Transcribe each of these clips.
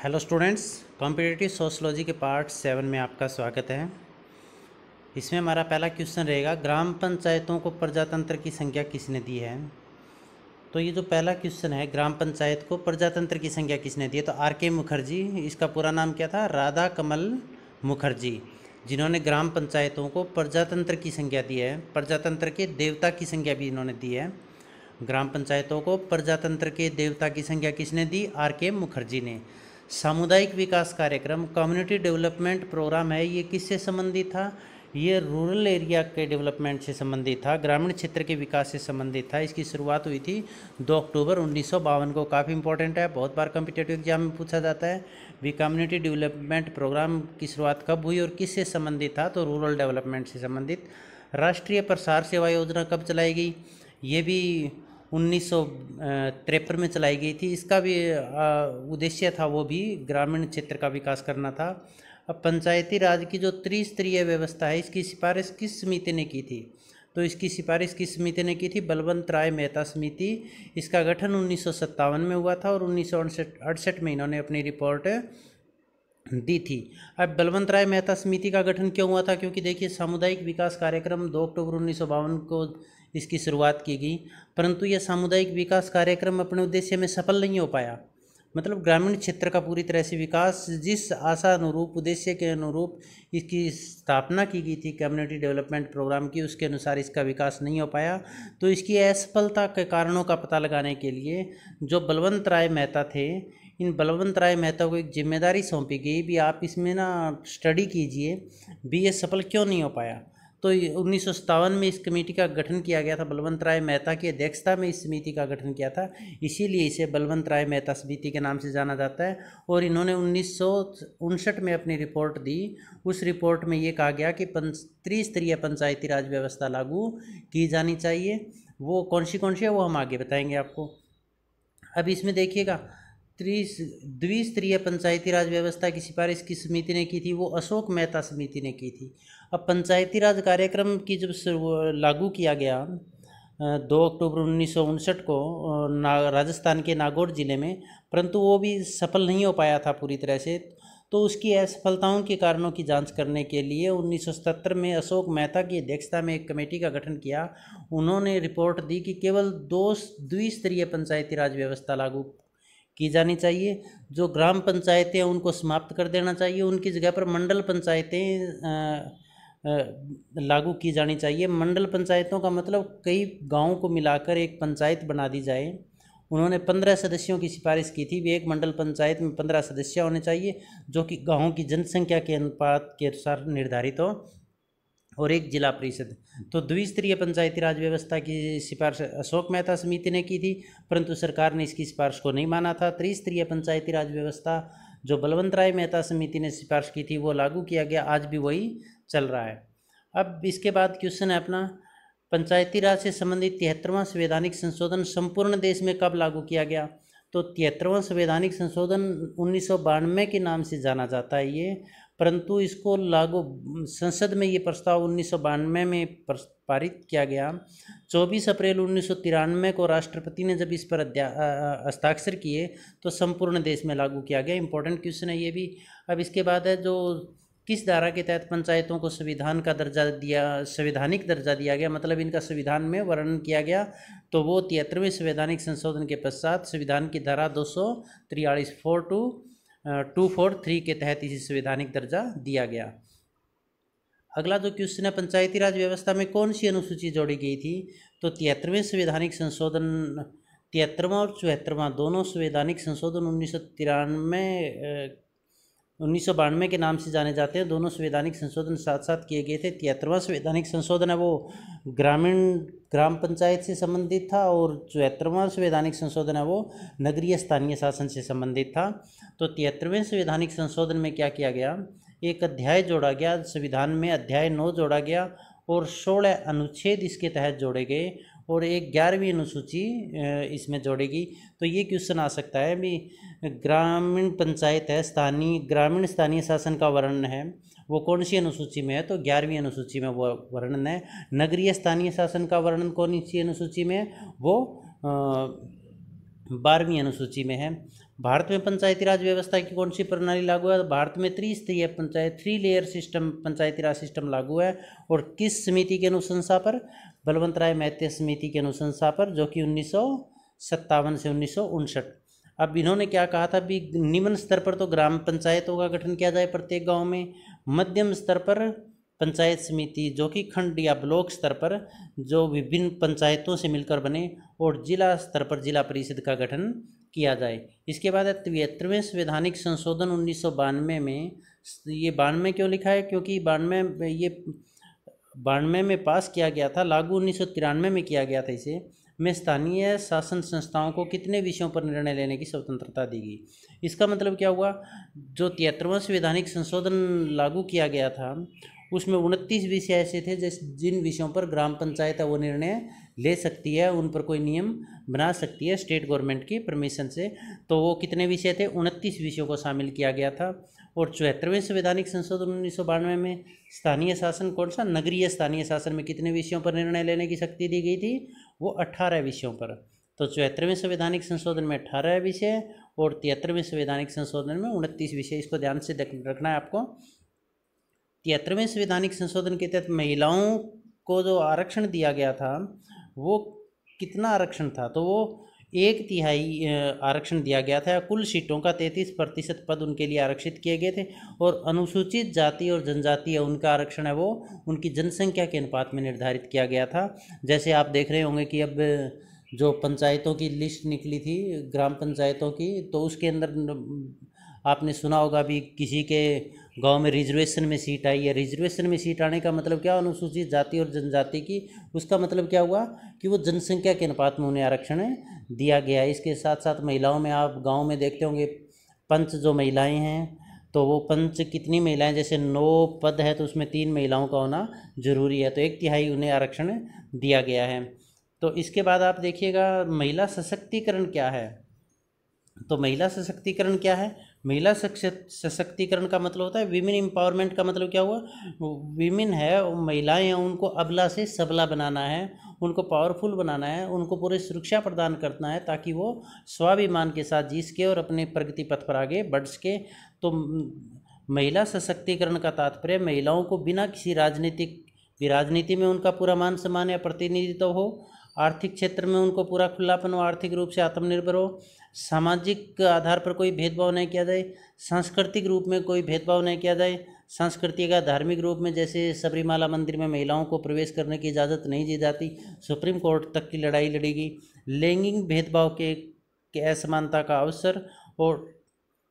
Hello students, competitive sociology के part 7 में आपका स्वागत है। इसमें हमारा पहला क्वेश्चन रहेगा, ग्राम पंचायतों को प्रजातंत्र की संख्या किसने दी है। तो ये जो पहला क्वेश्चन है, ग्राम पंचायत को प्रजातंत्र की संख्या किसने दी है, तो आर.के. मुखर्जी, इसका पूरा नाम क्या था, राधा कमल मुखर्जी, जिन्होंने ग्राम पंचायतों को प्रजातंत्र की संख्या दी है। प्रजातंत्र के देवता की संख्या भी इन्होंने दी है। ग्राम पंचायतों को प्रजातंत्र के देवता की संख्या किसने दी, आर.के. मुखर्जी ने। सामुदायिक विकास कार्यक्रम, कम्युनिटी डेवलपमेंट प्रोग्राम है, ये किससे संबंधित था, ये रूरल एरिया के डेवलपमेंट से संबंधित था, ग्रामीण क्षेत्र के विकास से संबंधित था। इसकी शुरुआत हुई थी 2 अक्टूबर 1952 को। काफ़ी इंपॉर्टेंट है, बहुत बार कॉम्पिटिटिव एग्जाम में पूछा जाता है भी कम्युनिटी डेवलपमेंट प्रोग्राम की शुरुआत कब हुई और किससे संबंधित था, तो रूरल डेवलपमेंट से संबंधित। राष्ट्रीय प्रसार सेवा योजना कब चलाई गई, ये भी 1953 में चलाई गई थी। इसका भी उद्देश्य था, वो भी ग्रामीण क्षेत्र का विकास करना था। अब पंचायती राज की जो त्रिस्तरीय व्यवस्था है, इसकी सिफारिश किस समिति ने की थी, तो इसकी सिफारिश किस समिति ने की थी, बलवंत राय मेहता समिति। इसका गठन 1957 में हुआ था और 1968 में इन्होंने अपनी रिपोर्ट दी थी। अब बलवंत राय मेहता समिति का गठन क्यों हुआ था, क्योंकि देखिए सामुदायिक विकास कार्यक्रम 2 अक्टूबर 1952 को इसकी शुरुआत की गई, परंतु यह सामुदायिक विकास कार्यक्रम अपने उद्देश्य में सफल नहीं हो पाया। मतलब ग्रामीण क्षेत्र का पूरी तरह से विकास, जिस आशा अनुरूप, उद्देश्य के अनुरूप इसकी स्थापना की गई थी कम्युनिटी डेवलपमेंट प्रोग्राम की, उसके अनुसार इसका विकास नहीं हो पाया। तो इसकी असफलता के कारणों का पता लगाने के लिए जो बलवंत राय मेहता थे, इन बलवंत राय मेहता को एक जिम्मेदारी सौंपी गई भी आप इसमें ना स्टडी कीजिए भी ये सफल क्यों नहीं हो पाया। तो 1957 में इस कमेटी का गठन किया गया था, बलवंत राय मेहता की अध्यक्षता में इस समिति का गठन किया था, इसीलिए इसे बलवंत राय मेहता समिति के नाम से जाना जाता है। और इन्होंने 1959 में अपनी रिपोर्ट दी। उस रिपोर्ट में ये कहा गया कि त्रिस्तरीय पंचायती राज व्यवस्था लागू की जानी चाहिए। वो कौन सी है वो हम आगे बताएंगे आपको। अब इसमें देखिएगा, द्विस्तरीय पंचायती राज व्यवस्था की सिफारिश किस समिति ने की थी, वो अशोक मेहता समिति ने की थी। अब पंचायती राज कार्यक्रम की जब लागू किया गया 2 अक्टूबर 1959 को राजस्थान के नागौर जिले में, परंतु वो भी सफल नहीं हो पाया था पूरी तरह से। तो उसकी असफलताओं के कारणों की जांच करने के लिए 1977 में अशोक मेहता की अध्यक्षता में एक कमेटी का गठन किया। उन्होंने रिपोर्ट दी कि केवल 2 द्विस्तरीय पंचायती राज व्यवस्था लागू की जानी चाहिए। जो ग्राम पंचायतें हैं उनको समाप्त कर देना चाहिए, उनकी जगह पर मंडल पंचायतें लागू की जानी चाहिए। मंडल पंचायतों का मतलब कई गांवों को मिलाकर एक पंचायत बना दी जाए। उन्होंने 15 सदस्यों की सिफारिश की थी, वे एक मंडल पंचायत में 15 सदस्य होने चाहिए, जो कि गाँवों की जनसंख्या के अनुपात के अनुसार निर्धारित हो, और एक जिला परिषद। तो द्विस्तरीय पंचायती राज व्यवस्था की सिफारिश अशोक मेहता समिति ने की थी, परंतु सरकार ने इसकी सिफारिश को नहीं माना था। त्रिस्तरीय पंचायती राज व्यवस्था जो बलवंत राय मेहता समिति ने सिफारिश की थी, वो लागू किया गया, आज भी वही चल रहा है। अब इसके बाद क्वेश्चन है अपना, पंचायती राज से संबंधित 73वां संवैधानिक संशोधन संपूर्ण देश में कब लागू किया गया, तो 73वां संवैधानिक संशोधन 1992 के नाम से जाना जाता है ये, परंतु इसको लागू संसद में ये प्रस्ताव 1992 में पारित किया गया। 24 अप्रैल 1993 को राष्ट्रपति ने जब इस पर हस्ताक्षर किए तो संपूर्ण देश में लागू किया गया। इंपॉर्टेंट क्वेश्चन है ये भी। अब इसके बाद है, जो किस धारा के तहत पंचायतों को संवैधानिक दर्जा दिया गया, मतलब इनका संविधान में वर्णन किया गया, तो वो 73वें संवैधानिक संशोधन के पश्चात संविधान की धारा 243 243 के तहत इसे संवैधानिक दर्जा दिया गया। अगला जो क्वेश्चन है, पंचायती राज व्यवस्था में कौन सी अनुसूची जोड़ी गई थी, तो 73वें संवैधानिक संशोधन, 73वां और 74वां दोनों संवैधानिक संशोधन 1992 के नाम से जाने जाते हैं। दोनों संवैधानिक संशोधन साथ साथ किए गए थे। 73वां संवैधानिक संशोधन है वो ग्राम पंचायत से संबंधित था, और 74वां संवैधानिक संशोधन है वो नगरीय स्थानीय शासन से संबंधित था। तो 73वें संवैधानिक संशोधन में क्या किया गया, एक अध्याय जोड़ा गया संविधान में, अध्याय 9 जोड़ा गया, और 16 अनुच्छेद इसके तहत जोड़े गए, और एक 11वीं अनुसूची इसमें जोड़ेगी। तो ये क्वेश्चन आ सकता है भी, ग्रामीण पंचायत है, ग्रामीण स्थानीय शासन का वर्णन है, वो कौन सी अनुसूची में है, तो 11वीं अनुसूची में वो वर्णन है। नगरीय स्थानीय शासन का वर्णन कौन सी अनुसूची में है, वो 12वीं अनुसूची में है। भारत में पंचायती राज व्यवस्था की कौन सी प्रणाली लागू है? भारत में त्रिस्तरीय पंचायत 3 लेयर सिस्टम पंचायती राज सिस्टम लागू है। और किस समिति के अनुशंसा पर? बलवंत राय महते समिति के अनुशंसा पर, जो कि 1957 से 1959। अब इन्होंने क्या कहा था भी, निम्न स्तर पर तो ग्राम पंचायतों का गठन किया जाए प्रत्येक गांव में, मध्यम स्तर पर पंचायत समिति जो कि खंड या ब्लॉक स्तर पर जो विभिन्न पंचायतों से मिलकर बने, और जिला स्तर पर जिला परिषद का गठन किया जाए। इसके बाद 73वें संवैधानिक संशोधन 1992 में, ये 92 क्यों लिखा है? क्योंकि 92 में पास किया गया था, लागू 1993 में किया गया था। इसे में स्थानीय शासन संस्थाओं को कितने विषयों पर निर्णय लेने की स्वतंत्रता दी गई? इसका मतलब क्या हुआ, जो 73वां संवैधानिक संशोधन लागू किया गया था उसमें 29 विषय ऐसे थे जिन विषयों पर ग्राम पंचायत है वो निर्णय ले सकती है, उन पर कोई नियम बना सकती है स्टेट गवर्नमेंट की परमिशन से। तो वो कितने विषय थे? 29 विषयों को शामिल किया गया था। और 74वें संवैधानिक संशोधन 1992 में स्थानीय शासन कौन सा? नगरीय स्थानीय शासन में कितने विषयों पर निर्णय लेने की शक्ति दी गई थी? वो 18 विषयों पर। तो 74वें संवैधानिक संशोधन में 18 विषय और 73वें संवैधानिक संशोधन में 29 विषय। इसको ध्यान से रखना है आपको। 73वें संवैधानिक संशोधन के तहत महिलाओं को जो आरक्षण दिया गया था वो कितना आरक्षण था? तो वो 1/3 आरक्षण दिया गया था। कुल सीटों का 33% पद उनके लिए आरक्षित किए गए थे। और अनुसूचित जाति और जनजाति उनका आरक्षण है वो उनकी जनसंख्या के अनुपात में निर्धारित किया गया था। जैसे आप देख रहे होंगे कि अब जो पंचायतों की लिस्ट निकली थी ग्राम पंचायतों की, तो उसके अंदर आपने सुना होगा भी किसी के गांव में रिजर्वेशन में सीट आई है। रिजर्वेशन में सीट आने का मतलब क्या? अनुसूचित जाति और जनजाति की, उसका मतलब क्या हुआ कि वो जनसंख्या के अनुपात में उन्हें आरक्षण दिया गया। इसके साथ साथ महिलाओं में आप गांव में देखते होंगे पंच जो महिलाएं हैं, तो वो पंच कितनी महिलाएं, जैसे 9 पद है तो उसमें 3 महिलाओं का होना जरूरी है, तो 1/3 उन्हें आरक्षण दिया गया है। तो इसके बाद आप देखिएगा महिला सशक्तिकरण क्या है। तो महिला सशक्तिकरण क्या है? महिला सशक्तिकरण का मतलब होता है विमेन एम्पावरमेंट। का मतलब क्या हुआ? विमेन है, महिलाएं हैं, उनको अबला से सबला बनाना है, उनको पावरफुल बनाना है, उनको पूरी सुरक्षा प्रदान करना है ताकि वो स्वाभिमान के साथ जी सके और अपने प्रगति पथ पर आगे बढ़ सके। तो महिला सशक्तिकरण का तात्पर्य महिलाओं को बिना किसी राजनीति में उनका पूरा मान सम्मान या प्रतिनिधित्व हो, आर्थिक क्षेत्र में उनको पूरा खुलापन हो, आर्थिक रूप से आत्मनिर्भर हो, सामाजिक आधार पर कोई भेदभाव नहीं किया जाए, सांस्कृतिक रूप में कोई भेदभाव नहीं किया जाए, सांस्कृतिक या धार्मिक रूप में जैसे सबरीमाला मंदिर में महिलाओं को प्रवेश करने की इजाज़त नहीं दी जाती, सुप्रीम कोर्ट तक की लड़ाई लड़ी गई। लैंगिक भेदभाव के असमानता का अवसर और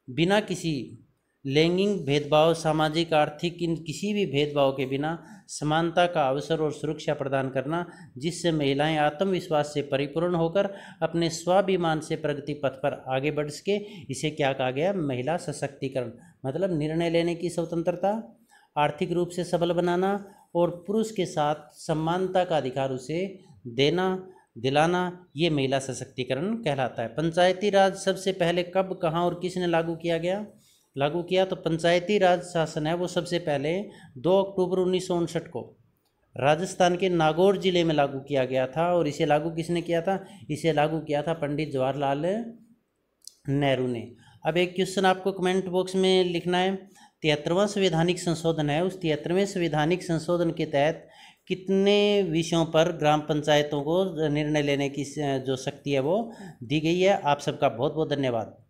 बिना किसी लैंगिक भेदभाव, सामाजिक आर्थिक इन किसी भी भेदभाव के बिना समानता का अवसर और सुरक्षा प्रदान करना, जिससे महिलाएं आत्मविश्वास से परिपूर्ण होकर अपने स्वाभिमान से प्रगति पथ पर आगे बढ़ सके। इसे क्या कहा गया? महिला सशक्तिकरण। मतलब निर्णय लेने की स्वतंत्रता, आर्थिक रूप से सबल बनाना और पुरुष के साथ समानता का अधिकार उसे दिलाना, ये महिला सशक्तिकरण कहलाता है। पंचायती राज सबसे पहले कब, कहाँ और किसने लागू किया? तो पंचायती राज शासन है वो सबसे पहले 2 अक्टूबर 1959 को राजस्थान के नागौर जिले में लागू किया गया था। और इसे लागू किसने किया था? इसे लागू किया था पंडित जवाहरलाल नेहरू ने। अब एक क्वेश्चन आपको कमेंट बॉक्स में लिखना है। 73वां संवैधानिक संशोधन है, उस 73वें संवैधानिक संशोधन के तहत कितने विषयों पर ग्राम पंचायतों को निर्णय लेने की जो शक्ति है वो दी गई है? आप सबका बहुत बहुत धन्यवाद।